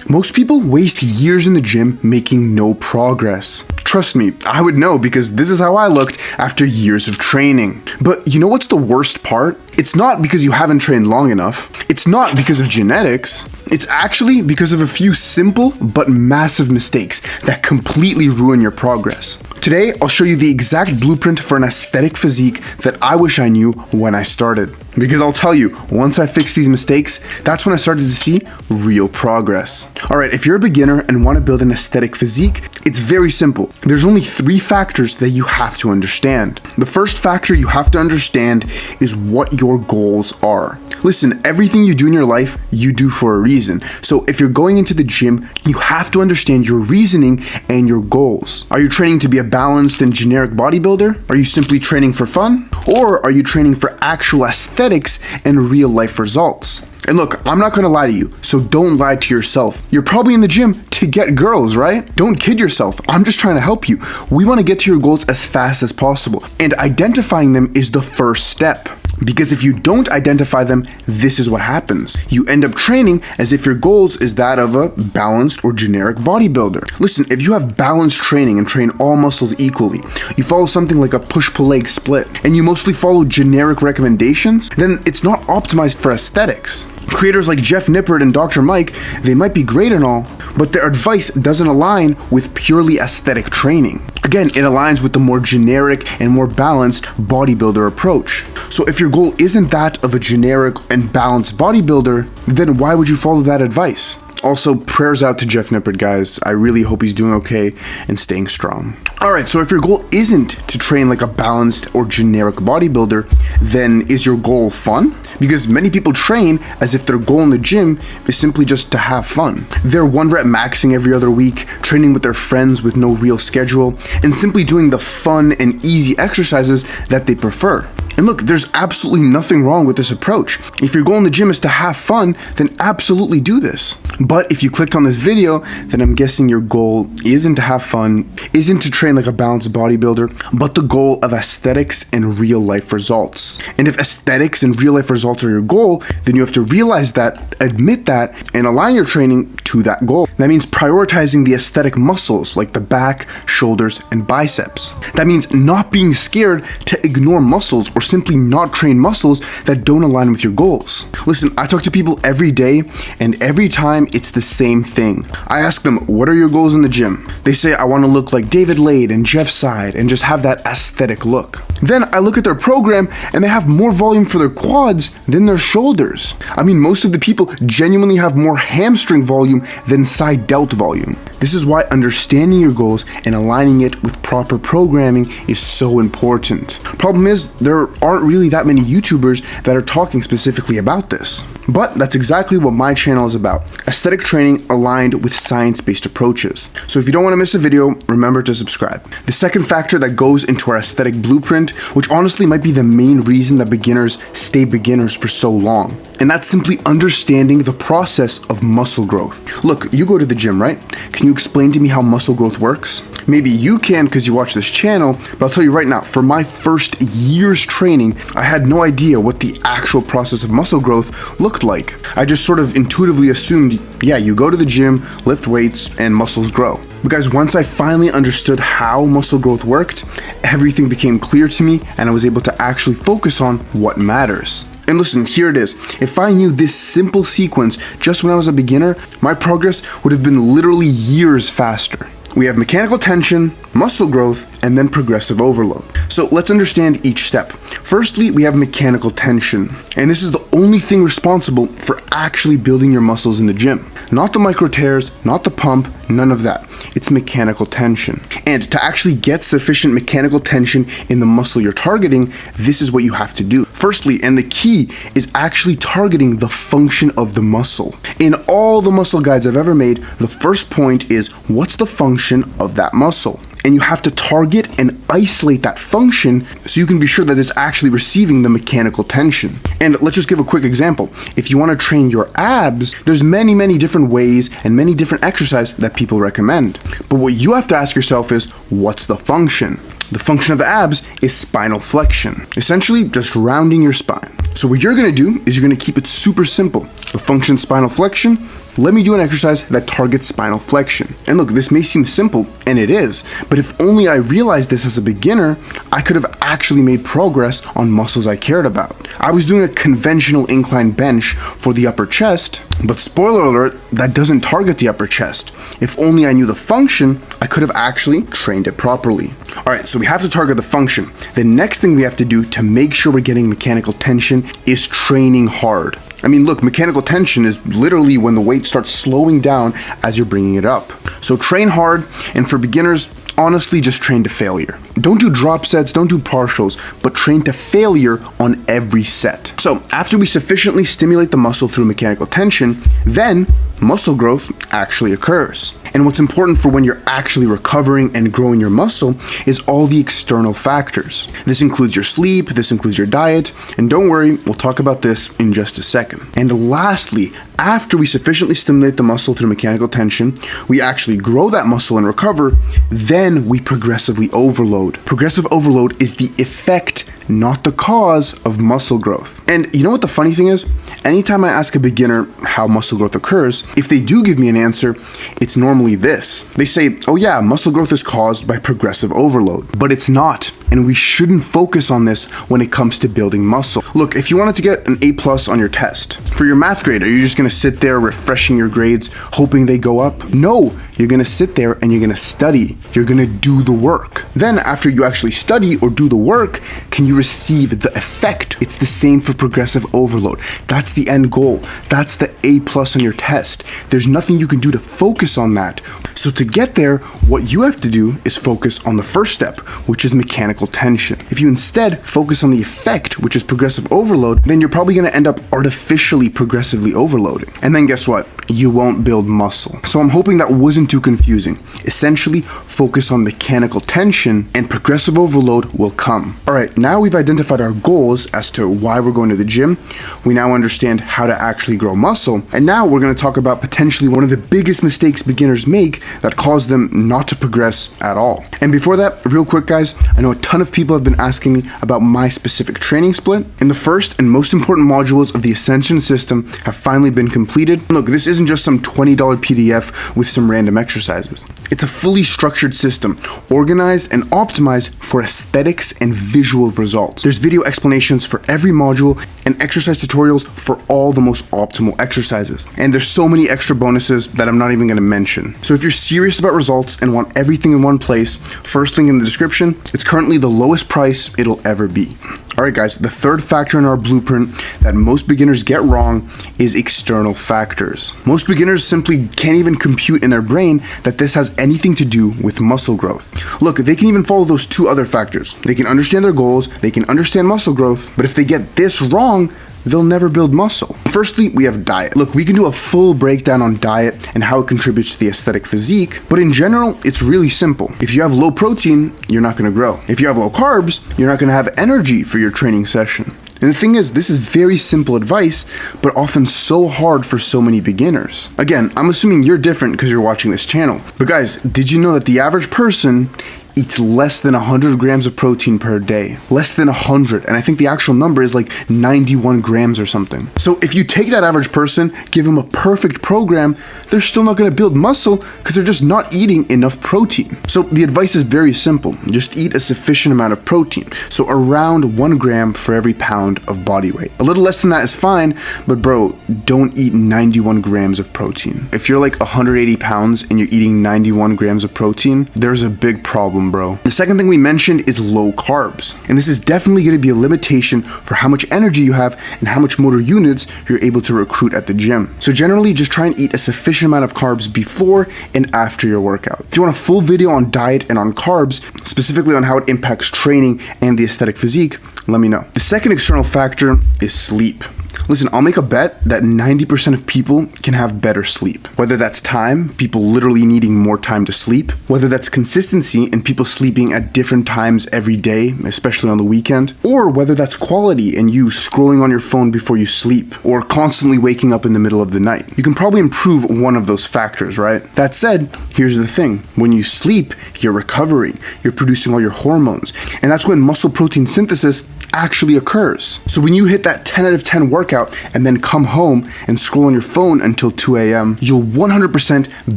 Most people waste years in the gym making no progress. Trust me, I would know because this is how I looked after years of training. But you know what's the worst part? It's not because you haven't trained long enough. It's not because of genetics. It's actually because of a few simple but massive mistakes that completely ruin your progress. Today, I'll show you the exact blueprint for an aesthetic physique that I wish I knew when I started. Because I'll tell you, once I fixed these mistakes, that's when I started to see real progress. Alright, if you're a beginner and want to build an aesthetic physique, it's very simple. There's only 3 factors that you have to understand. The first factor you have to understand is what your goals are. Listen, everything you do in your life, you do for a reason. So if you're going into the gym, you have to understand your reasoning and your goals. Are you training to be a balanced and generic bodybuilder? Are you simply training for fun? Or are you training for actual aesthetics and real life results? And look, I'm not gonna lie to you, so don't lie to yourself. You're probably in the gym to get girls, right? Don't kid yourself. I'm just trying to help you. We wanna get to your goals as fast as possible, and identifying them is the first step. Because if you don't identify them, this is what happens. You end up training as if your goals is that of a balanced or generic bodybuilder. Listen, if you have balanced training and train all muscles equally, you follow something like a push-pull leg split, and you mostly follow generic recommendations, then it's not optimized for aesthetics. Creators like Jeff Nippert and Dr. Mike, they might be great and all, but their advice doesn't align with purely aesthetic training. Again, it aligns with the more generic and more balanced bodybuilder approach. So if your goal isn't that of a generic and balanced bodybuilder, then why would you follow that advice? Also, prayers out to Jeff Nippert, guys. I really hope he's doing okay and staying strong. Alright, so if your goal isn't to train like a balanced or generic bodybuilder, then is your goal fun? Because many people train as if their goal in the gym is simply just to have fun. They're 1 rep maxing every other week, training with their friends with no real schedule, and simply doing the fun and easy exercises that they prefer. And look, there's absolutely nothing wrong with this approach. If your goal in the gym is to have fun, then absolutely do this. But if you clicked on this video, then I'm guessing your goal isn't to have fun, isn't to train like a balanced bodybuilder, but the goal of aesthetics and real life results. And if aesthetics and real life results are your goal, then you have to realize that, admit that, and align your training to that goal. That means prioritizing the aesthetic muscles like the back, shoulders, and biceps. That means not being scared to ignore muscles or simply not train muscles that don't align with your goals. Listen, I talk to people every day, and every time it's the same thing. I ask them, what are your goals in the gym? They say, I want to look like David Seid and Jeff Seid and just have that aesthetic look. Then I look at their program and they have more volume for their quads than their shoulders. I mean, most of the people genuinely have more hamstring volume than side delt volume. This is why understanding your goals and aligning it with proper programming is so important. Problem is, there aren't really that many YouTubers that are talking specifically about this. But that's exactly what my channel is about. Aesthetic training aligned with science-based approaches. So if you don't want to miss a video, remember to subscribe. The second factor that goes into our aesthetic blueprint, which honestly might be the main reason that beginners stay beginners for so long, and that's simply understanding the process of muscle growth. Look, you go to the gym, right? Can you explain to me how muscle growth works? Maybe you can because you watch this channel, but I'll tell you right now, for my first year's training, I had no idea what the actual process of muscle growth looked like. I just sort of intuitively assumed, yeah, you go to the gym, lift weights, and muscles grow. But guys, once I finally understood how muscle growth worked, everything became clear to me and I was able to actually focus on what matters. And listen, here it is. If I knew this simple sequence just when I was a beginner, my progress would have been literally years faster. We have mechanical tension, muscle growth, and then progressive overload. So let's understand each step. Firstly, we have mechanical tension, and this is the only thing responsible for actually building your muscles in the gym. Not the micro tears, not the pump, none of that. It's mechanical tension. And to actually get sufficient mechanical tension in the muscle you're targeting, this is what you have to do. Firstly, and the key is actually targeting the function of the muscle. In all the muscle guides I've ever made, the first point is what's the function of that muscle? And you have to target and isolate that function so you can be sure that it's actually receiving the mechanical tension. And let's just give a quick example. If you want to train your abs, there's many different ways and many different exercises that people recommend. But what you have to ask yourself is, what's the function? The function of the abs is spinal flexion, essentially just rounding your spine. So what you're gonna do is you're gonna keep it super simple. The function spinal flexion, let me do an exercise that targets spinal flexion. And look, this may seem simple, and it is, but if only I realized this as a beginner, I could have actually made progress on muscles I cared about. I was doing a conventional incline bench for the upper chest, but spoiler alert, that doesn't target the upper chest. If only I knew the function, I could have actually trained it properly. Alright, so we have to target the function. The next thing we have to do to make sure we're getting mechanical tension is training hard. I mean, look, mechanical tension is literally when the weight starts slowing down as you're bringing it up. So train hard, and for beginners, honestly, just train to failure. Don't do drop sets, don't do partials, but train to failure on every set. So after we sufficiently stimulate the muscle through mechanical tension, then muscle growth actually occurs. And what's important for when you're actually recovering and growing your muscle is all the external factors. This includes your sleep, this includes your diet, and don't worry, we'll talk about this in just a second. And lastly, after we sufficiently stimulate the muscle through mechanical tension, we actually grow that muscle and recover, then we progressively overload. Progressive overload is the effect, not the cause of muscle growth. And you know what the funny thing is? Anytime I ask a beginner how muscle growth occurs, if they do give me an answer, it's normally this. They say, oh yeah, muscle growth is caused by progressive overload. But it's not. And we shouldn't focus on this when it comes to building muscle. Look, if you wanted to get an A+ on your test, for your math grade, are you just gonna sit there refreshing your grades, hoping they go up? No, you're gonna sit there and you're gonna study. You're gonna do the work. Then after you actually study or do the work, can you receive the effect? It's the same for progressive overload. That's the end goal. That's the A+ on your test. There's nothing you can do to focus on that. So to get there, what you have to do is focus on the first step, which is mechanical tension. If you instead focus on the effect, which is progressive overload, then you're probably gonna end up artificially progressively overloading. And then guess what? You won't build muscle. So I'm hoping that wasn't too confusing. Essentially, focus on mechanical tension and progressive overload will come. All right, now we've identified our goals as to why we're going to the gym. We now understand how to actually grow muscle. And now we're gonna talk about potentially one of the biggest mistakes beginners make that cause them not to progress at all. And before that, real quick guys, I know a ton of people have been asking me about my specific training split. And the first and most important modules of the Ascension system have finally been completed. Look, this isn't just some $20 PDF with some random exercises. It's a fully structured system, organized and optimized for aesthetics and visual results. There's video explanations for every module and exercise tutorials for all the most optimal exercises. And there's so many extra bonuses that I'm not even gonna mention. So if you're serious about results and want everything in one place, first link in the description. It's currently the lowest price it'll ever be. Alright guys, the third factor in our blueprint that most beginners get wrong is external factors. Most beginners simply can't even compute in their brain that this has anything to do with muscle growth. Look, they can even follow those two other factors. They can understand their goals, they can understand muscle growth, but if they get this wrong, they'll never build muscle. Firstly, we have diet. Look, we can do a full breakdown on diet and how it contributes to the aesthetic physique, but in general, it's really simple. If you have low protein, you're not gonna grow. If you have low carbs, you're not gonna have energy for your training session. And the thing is, this is very simple advice, but often so hard for so many beginners. Again, I'm assuming you're different because you're watching this channel. But guys, did you know that the average person eats less than 100 grams of protein per day? Less than 100, and I think the actual number is like 91 grams or something. So if you take that average person, give them a perfect program, they're still not gonna build muscle because they're just not eating enough protein. So the advice is very simple. Just eat a sufficient amount of protein. So around 1 gram for every pound of body weight. A little less than that is fine, but bro, don't eat 91 grams of protein. If you're like 180 pounds and you're eating 91 grams of protein, there's a big problem, bro. The second thing we mentioned is low carbs. And this is definitely going to be a limitation for how much energy you have and how much motor units you're able to recruit at the gym. So generally, just try and eat a sufficient amount of carbs before and after your workout. If you want a full video on diet and on carbs, specifically on how it impacts training and the aesthetic physique, let me know. The second external factor is sleep. Listen, I'll make a bet that 90% of people can have better sleep. Whether that's time, people literally needing more time to sleep, whether that's consistency and people sleeping at different times every day, especially on the weekend, or whether that's quality and you scrolling on your phone before you sleep, or constantly waking up in the middle of the night. You can probably improve one of those factors, right? That said, here's the thing. When you sleep, you're recovering, you're producing all your hormones, and that's when muscle protein synthesis actually occurs. So when you hit that 10 out of 10 workout and then come home and scroll on your phone until 2 a.m., you'll 100%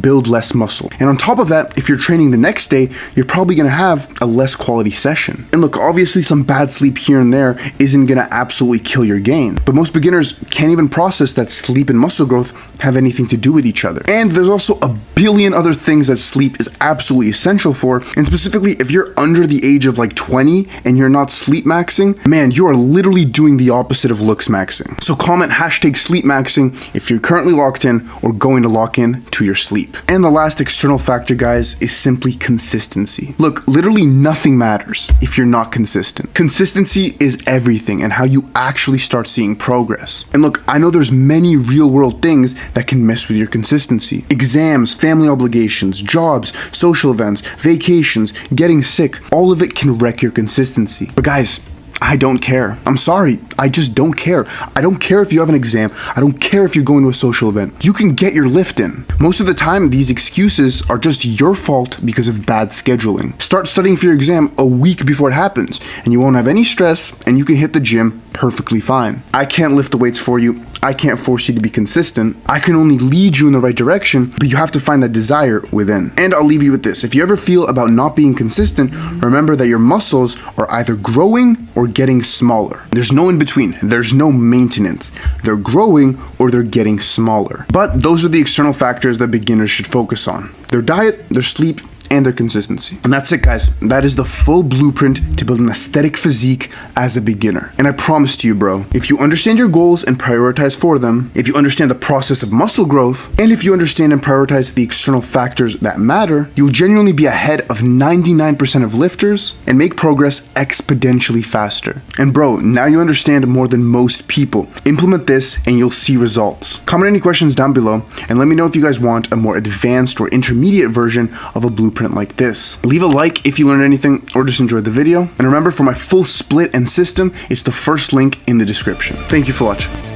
build less muscle. And on top of that, if you're training the next day, you're probably gonna have a less quality session. And look, obviously some bad sleep here and there isn't gonna absolutely kill your gain, but most beginners can't even process that sleep and muscle growth have anything to do with each other. And there's also a billion other things that sleep is absolutely essential for, and specifically if you're under the age of like 20 and you're not sleep maxing, man, you are literally doing the opposite of looks maxing. So comment hashtag sleep maxing if you're currently locked in or going to lock in to your sleep. And the last external factor, guys, is simply consistency. Look, literally nothing matters if you're not consistent. Consistency is everything and how you actually start seeing progress. And look, I know there's many real world things that can mess with your consistency. Exams, family obligations, jobs, social events, vacations, getting sick, all of it can wreck your consistency. But guys, I don't care. I'm sorry. I just don't care. I don't care if you have an exam. I don't care if you're going to a social event. You can get your lift in. Most of the time, these excuses are just your fault because of bad scheduling. Start studying for your exam a week before it happens, and you won't have any stress, and you can hit the gym perfectly fine. I can't lift the weights for you. I can't force you to be consistent. I can only lead you in the right direction, but you have to find that desire within. And I'll leave you with this. If you ever feel about not being consistent, remember that your muscles are either growing or getting smaller. There's no in between. There's no maintenance. They're growing or they're getting smaller. But those are the external factors that beginners should focus on: their diet, their sleep, and their consistency. And that's it, guys. That is the full blueprint to build an aesthetic physique as a beginner. And I promise to you, bro, if you understand your goals and prioritize for them, if you understand the process of muscle growth, and if you understand and prioritize the external factors that matter, you'll genuinely be ahead of 99% of lifters and make progress exponentially faster. And bro, now you understand more than most people. Implement this and you'll see results. Comment any questions down below and let me know if you guys want a more advanced or intermediate version of a blueprint like this. Leave a like if you learned anything or just enjoyed the video. And remember, for my full split and system, it's the first link in the description. Thank you for watching.